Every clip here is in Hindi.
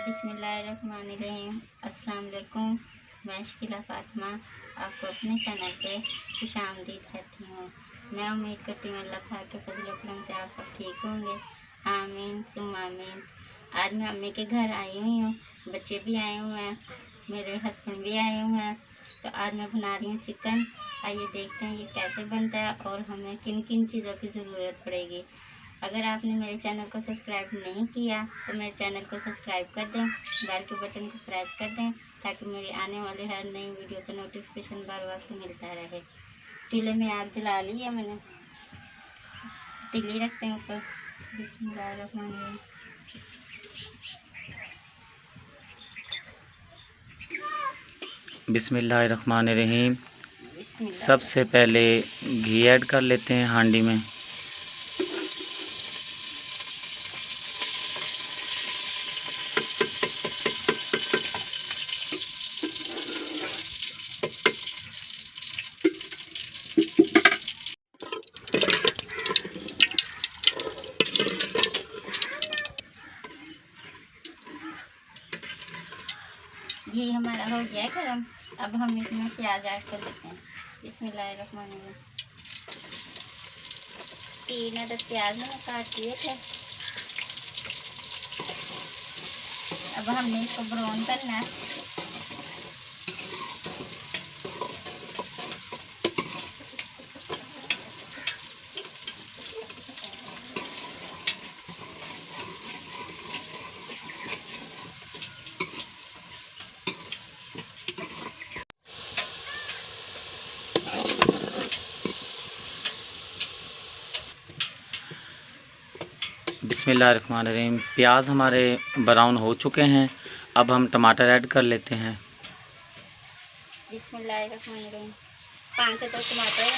बिस्मिल्लाहिर्रहमानिर्रहीम। अस्सलाम वालेकुम। मैं शकीला फातिमा आपको अपने चैनल पे खुशामदीद कहती हूँ। मैं उम्मीद करती हूँ अल्लाह पाक के फजल व करम से आप सब ठीक होंगे। आमीन सुम आमीन। आज मैं अम्मी के घर आई हुई हूँ, बच्चे भी आए हुए हैं, मेरे हस्बैंड भी आए हुए हैं। तो आज मैं बना रही हूँ चिकन। आइए देखते हैं ये कैसे बनता है और हमें किन किन चीज़ों की ज़रूरत पड़ेगी। अगर आपने मेरे चैनल को सब्सक्राइब नहीं किया तो मेरे चैनल को सब्सक्राइब कर दें, बेल के बटन को प्रेस कर दें ताकि मेरी आने वाली हर नई वीडियो का नोटिफिकेशन बर वक्त मिलता रहे। चूल्हे में आग जला ली है मैंने, तीली रखते हैं ऊपर। बिस्मिल्लाहिर्रहमानिर्रहीम। बिस्मिल्लाहिर्रहमानिर्रहीम। सबसे पहले घी ऐड कर लेते हैं हांडी में। घी हमारा हो गया है गरम। अब हम इसमें प्याज ऐड कर लेते हैं। बिस्मिल्लाहिर्रहमानिर्रहीम। 3 अदद प्याज मैंने काट लिए थे। अब हमने इसको ब्राउन करना है। बिस्मिल्लाहिर्रहमानिर्रहीम। प्याज हमारे ब्राउन हो चुके हैं। अब हम टमाटर ऐड कर लेते हैं। बिस्मिल्लाहिर्रहमानिर्रहीम। 5 अदद टमाटर।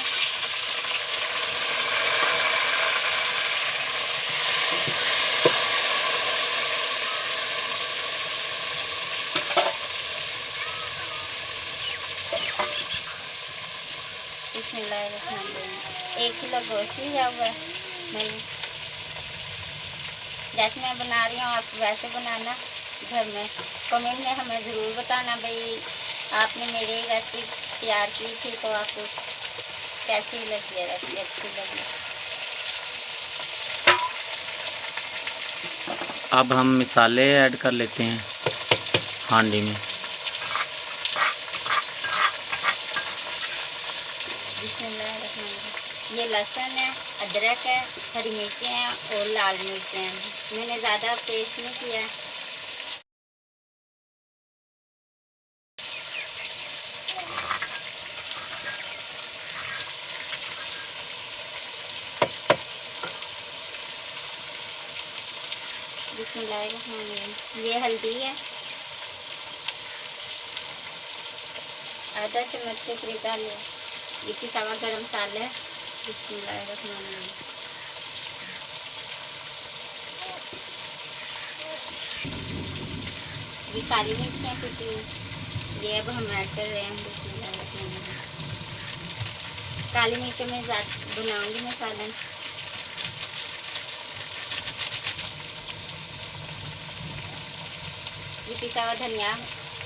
बिस्मिल्लाहिर्रहमानिर्रहीम। 1 किलो गोश्त लिया हुआ है मैंने। जैसे मैं बना रही हूँ आप वैसे बनाना घर में। कमेंट में हमें ज़रूर बताना भाई आपने मेरी रेसिपी तैयार की थी तो आपको कैसी लगी है, रेसिपी अच्छी लगी। अब हम मसाले ऐड कर लेते हैं हांडी में। ये लहसुन है, अदरक है, हरी मिर्चें हैं और लाल मिर्चें हैं। मैंने ज़्यादा पेस्ट नहीं किया है। बिस्मिल्लाहिर्रहमानिर्रहीम। ये हल्दी है, आधा चम्मच के करीब डालिए। ये पिसा हुआ गरम मसाला है। बिस्मिल्लाहिर्रहमानिर्रहीम। ये काली मिर्च है कुटी, ये अब हम ऐड कर रहे हैं। बिस्मिल्लाहिर्रहमानिर्रहीम। काली मिर्च में ज़्यादा बनाऊंगी मैं सालन। ये पिसा हुआ धनिया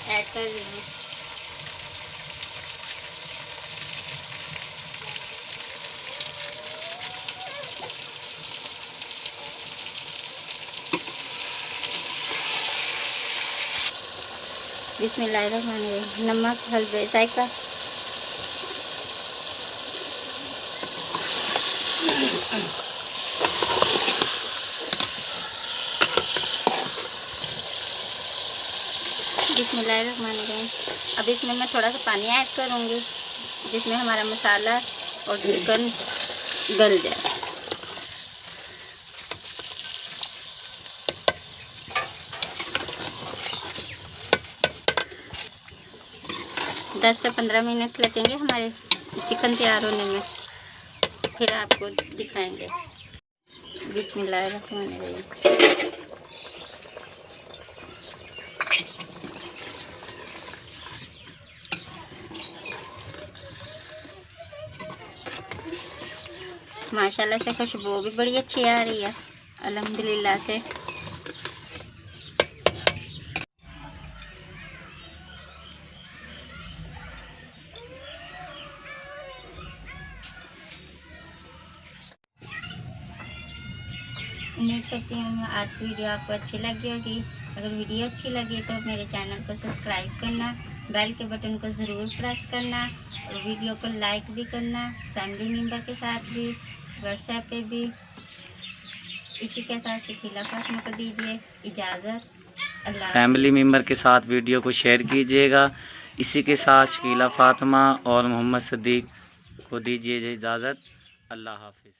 ऐड कर रही हूँ। बिस्मिल्लाहिर्रहमानिर्रहीम। नमक, हल्दी, जायका। बिस्मिल्लाहिर्रहमानिर्रहीम। अब इसमें मैं थोड़ा सा पानी ऐड करूँगी जिसमें हमारा मसाला और चिकन गल जाए। दस से 15 मिनट लगेंगे हमारे चिकन तैयार होने में, फिर आपको दिखाएंगे। बिस्मिल्लाहिर्रहमानिर्रहीम। माशाल्लाह से खुशबू भी बड़ी अच्छी आ रही है अल्हम्दुलिल्लाह से। उम्मीद करती हूँ आज की वीडियो आपको अच्छी लगी होगी। अगर वीडियो अच्छी लगी तो मेरे चैनल को सब्सक्राइब करना, बेल के बटन को ज़रूर प्रेस करना और वीडियो को लाइक भी करना, फैमिली मेम्बर के साथ भी, व्हाट्सएप पे भी। इसी के साथ शकीला फातिमा को दीजिए इजाज़त। अल्लाह। फैमिली मेम्बर के साथ वीडियो को शेयर कीजिएगा। इसी के साथ शकीला फातिमा और मोहम्मद सदीक को दीजिए इजाज़त। अल्लाह हाफिज़।